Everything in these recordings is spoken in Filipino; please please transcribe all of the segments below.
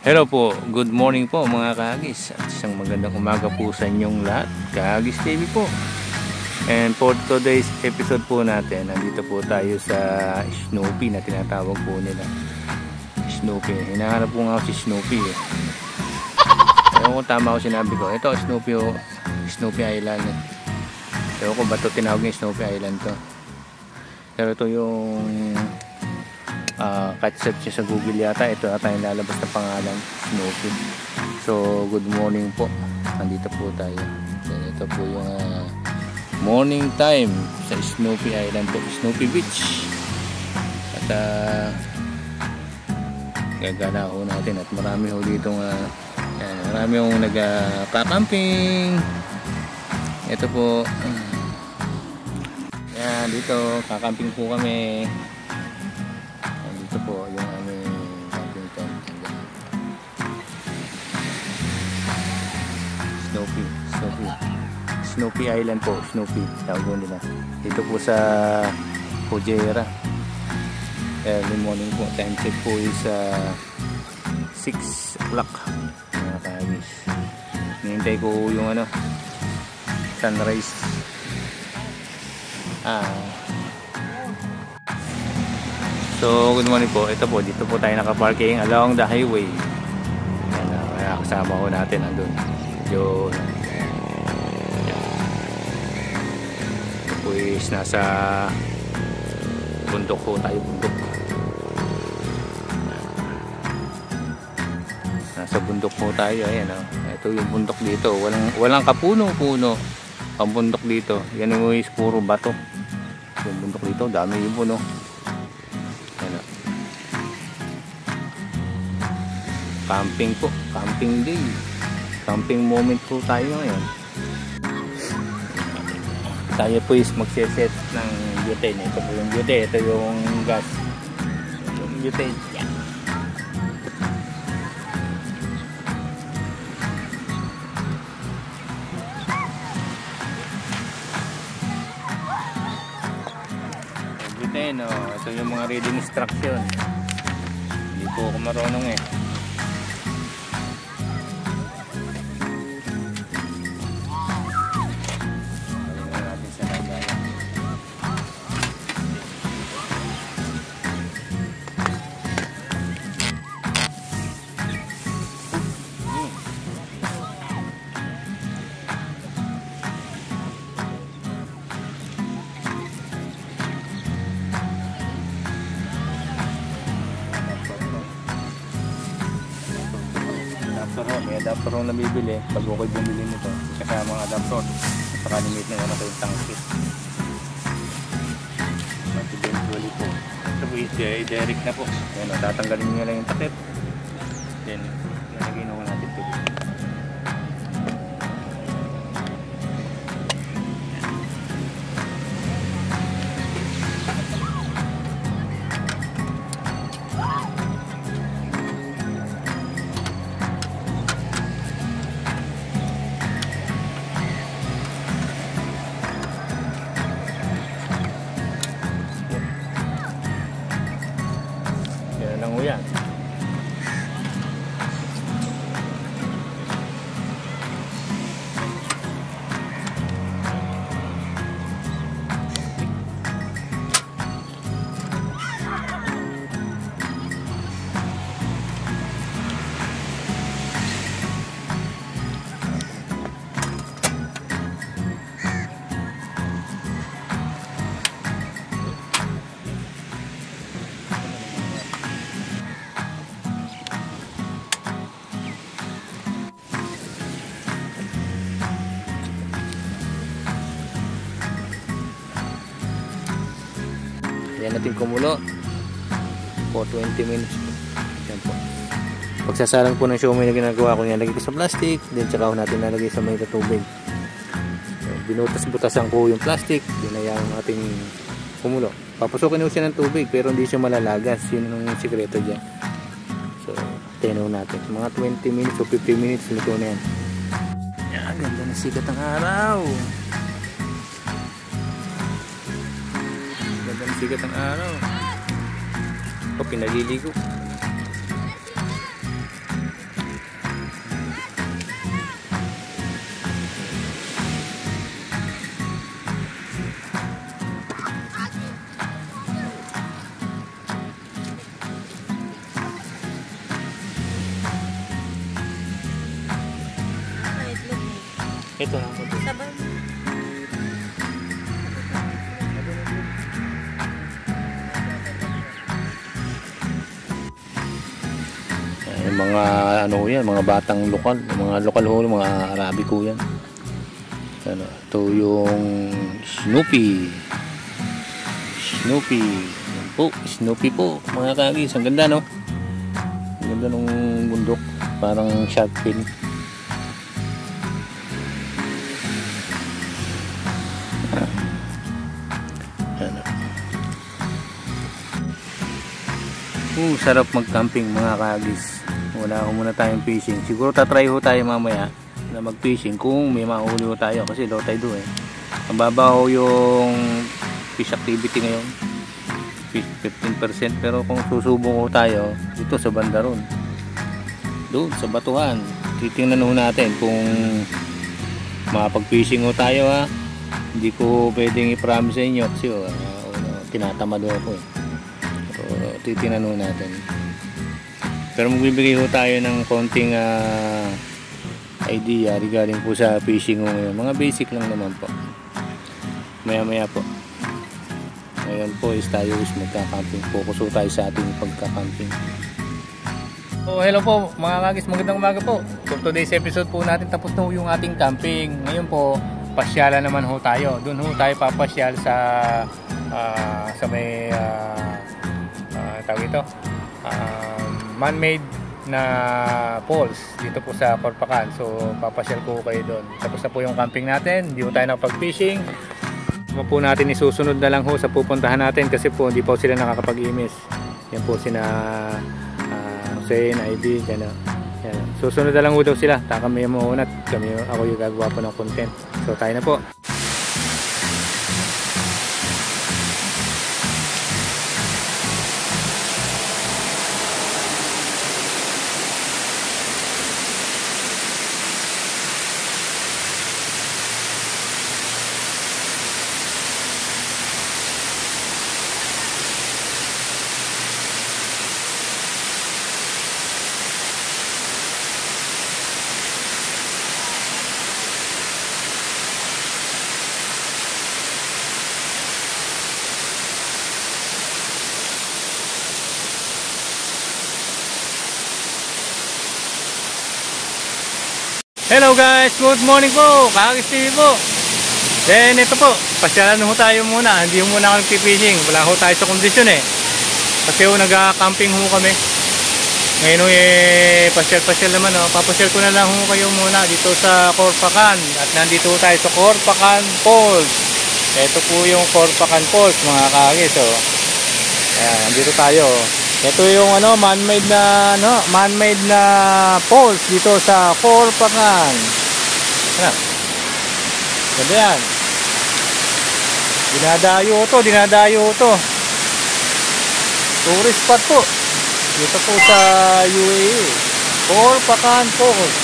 Hello po, good morning po mga kahagis at isang magandang umaga po sa inyong lahat. Kahagis TV po. And for today's episode po natin, nandito po tayo sa Snoopy na tinatawag po nila. Snoopy, hinahanap po nga ako si Snoopy eh. Ewan ko tama ko sinabi ko. Ito Snoopy o Snoopy Island. Ewan ko ba ito tinawag yung Snoopy Island to. Pero ito yung kahit search sa Google yata, ito ata yung lalabas na pangalan, Snoopy. So good morning po, nandito po tayo. Ito po yung morning time sa Snoopy Island po, Snoopy Beach. At gagala ho natin at marami ho dito marami ho nagka-camping. Ito po yan, dito kakamping po kami. Ito po yung aming camping tent. Snoopy Island po, Snoopy tawag nila. Dito po sa Fujairah. Early morning po, time check po is 6 o'clock mga kahagis. Hinihintay ko yung sunrise. So good morning po. Ito po, dito po tayo nakaparking along the highway. Yan, kaya kasama ko natin andun. Yun. Ito po is nasa bundok po tayo, bundok. Nasa bundok po tayo. Ayan, ito yung bundok dito. Walang kapuno-puno ang bundok dito. Yan yung is puro bato. Yung bundok dito, dami yung puno. Camping po, camping day, camping moment po tayo ngayon. Tayo po is magsiset ng butane. Ito po yung butane, ito yung gas, yung butane. Yan. Butane, ito yung mga reading instruction. Hindi po ako marunong eh. May adapter na nabibili pag ako'y bumili nito kasi mga adapter saka limit na naman yung tangkit but eventually po ito po is direct na po. Ayan, tatanggalin nyo lang yung takip, then nalagay na ko natin ito. Yan. Yan natin kumulo for 20 minutes. Yan po. Pagsasalang po ng siomai na ginagawa ko, nilagay ko sa plastic, then tsaka ko natin nalagay sa may tubig. So, binutas-butasan ko yung plastic, dinayaan ang ating kumulo. Papusokin ko siya ng tubig pero hindi siya malalagas. Yun ang sikreto dyan. So, tinaw natin. Mga 20 minutes o 15 minutes, luto na yan. Yan, ganda ng sikat ng araw. Ganda ng sikat ng araw. O, pinaliligo. Ito lang po. Mga ano yan, mga batang lokal, mga lokal ho, mga Arabico yan. Ano, ito yung Snoopy. Snoopy. Yan po, Snoopy po, mga kagis. Ang ganda, no? Ang ganda ng bundok, parang shark fin. Sarap mag-camping mga kagis. Wala ko muna tayong fishing. Siguro tatry ho tayo mamaya na mag-fishing kung may mahuli ho tayo kasi low tide ho eh. Mababaw yung fish activity ngayon. 15%, pero kung susubong ho tayo dito sa banda ron, doon sa batuhan, titingnan ho natin kung makapag-fishing ho tayo ha. Hindi ko pwedeng i-promise sa inyo kasi tinatamad ho ako eh. Titingnan ho natin. Pero magbibigay ho tayo ng konting idea regarding po sa fishing ho ngayon. Mga basic lang naman po. Maya maya po. Ngayon po is tayo is magka-camping. Focus ho tayo sa ating pagka-camping. So hello po mga kagis, magandang umaga po. So today's episode po natin, tapos na ho yung ating camping. Ngayon po, pasyala naman ho tayo. Doon ho tayo papasyal sa may tawag ito, man-made na falls dito po sa Corpacan. So papasyal po kayo doon. Tapos na po yung camping natin, hindi po tayo nakapag-fishing. Po natin isusunod na lang ho sa pupuntahan natin kasi po hindi po sila nakakapag-imis. Yan po sina Hussein, Ivy, gano'n. Yan. Susunod na lang ho daw sila. Kami yung mauna at ako yung gagawa po ng content. So tayo na po. Hello guys, good morning po, Kagis TV po. Then ito po, pasyalan ho tayo muna. Hindi ho muna kami fishing, wala ho tayo sa kondisyon eh. Kasi ho nag-camping ho kami. Ngayon ho pasyal naman oh. Papasyal ko na lang ho kayo muna dito sa Corpacan. At nandito ho tayo sa Corpacan Falls. Ito po yung Corpacan Falls mga Kagis oh. Ayan, nandito tayo. Ito yung man-made na falls dito sa Corpacan. Ganda yan. Dinadayo to. Tourist spot po. Dito po sa UAE. Corpacan Falls.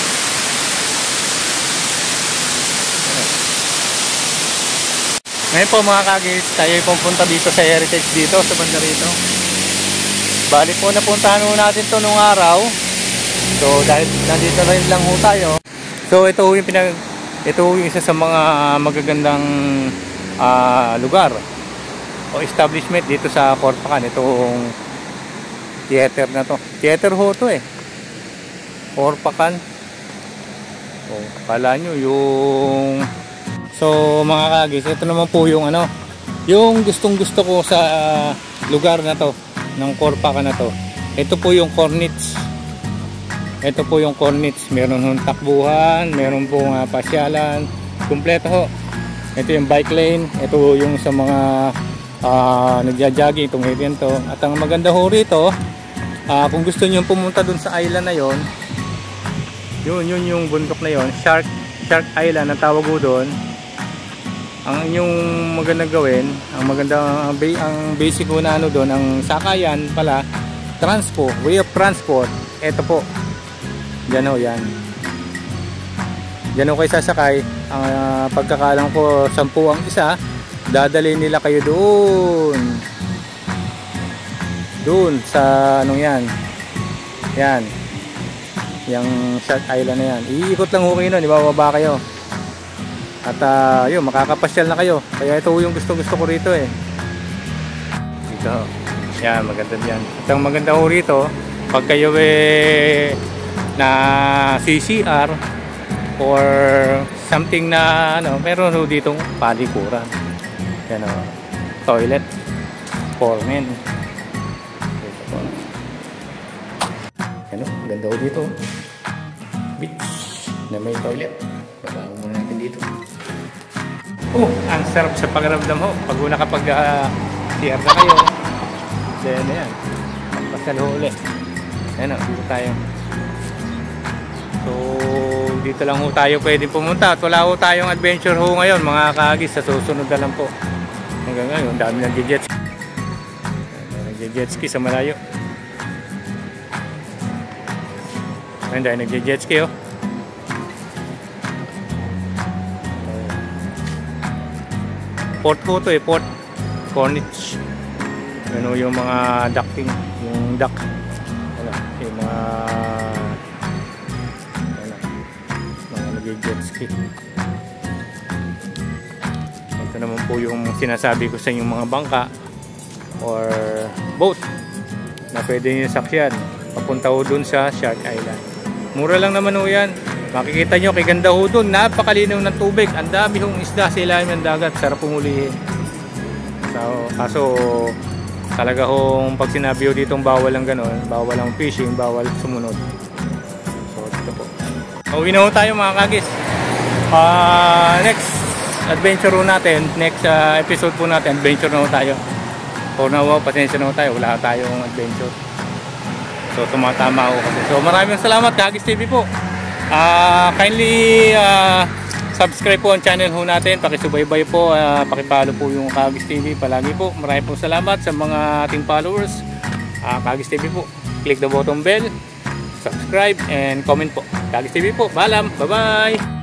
Ngayon po mga kagis, tayo pupunta dito sa heritage dito sa banda rito. Bali po napuntahan mo natin to nung araw. So dahil nandito rin lang ho tayo. So ito yung isa sa mga magagandang lugar o establishment dito sa Corpacan. Itong theater na to. Theater ho to eh. Corpacan. O, kala nyo yung... So mga kagis, ito naman po yung Yung gustong-gusto ko sa lugar na to, ng Corpaca na to, ito po yung cornets. Ito po yung cornets. Meron hong takbuhan, meron pong pasyalan, kumpleto ho. Ito yung bike lane, ito yung sa mga nagja-jogging, itong area to. At ang maganda ho rito, kung gusto niyo pumunta dun sa island na yon, yun yung bundok na yon, Shark Island ang tawag ko doon. Ang inyong magandang gawin, ang basic ko na ano doon, ang sakayan pala, way of transport, eto po. Diyan ho, yan. Diyan ho kayo sasakay. Ang pagkakalang ko 10 ang isa, dadalhin nila kayo doon sa anong yan. Yan. Yung Shark Island na yan. Iikot lang ho kayo nun, ibababa kayo. At yun, makakapasyal na kayo. Kaya ito yung gusto ko rito eh. Dito. Yan, maganda yan. At ang maganda ho rito, pag kayo na CCR or something na ano, meron ho ditong palikuran. Yan o. Toilet for men. Dito po. Yan o, ganda ho dito. Beach na may toilet. Babago muna natin dito. Ang sarap sa pakiramdam ho. Pag nakapag-CR na kayo. Then yan. Pasal ho ulit. Yan o, dito tayo. So, dito lang ho tayo pwedeng pumunta. At wala ho tayong adventure ho ngayon mga kaagis. Sa susunod na lang po. Hanggang ngayon, dami nag-jet ski. Nag-jet ski sa malayo. Ayun dahil nag-jet ski oh. Port po ito eh, Port Corniche. Ano yung mga ducting, yung duck. Ano, yung mga nag-jet ski. Ito naman po yung sinasabi ko sa inyong mga bangka or boat na pwede nyo sakyan papunta ho dun sa Shark Island. Mura lang naman ho yan. Makikita nyo kay ganda ho dun, napakalinaw ng tubig, ang dami hong isda sa ilalim ng dagat, sarap pumulihin. So, kaso talaga hong pag sinabi ho ditong bawal lang ganon, bawal lang fishing, bawal sumunod. So ito po. Uwi na ho tayo mga kagis. Next adventure ho natin, next episode po natin, adventure na ho tayo. For now, pasensya na ho tayo, wala tayong adventure. So tumatama ho kasi. So maraming salamat Kagis TV po. Kindly subscribe po ang channel ho natin, pakisubaybay po, pakipalo po yung Kagis TV palagi po. Maraming po salamat sa mga ating followers. Kagis TV po, click the button bell, subscribe and comment po. Kagis TV po, paalam, bye bye.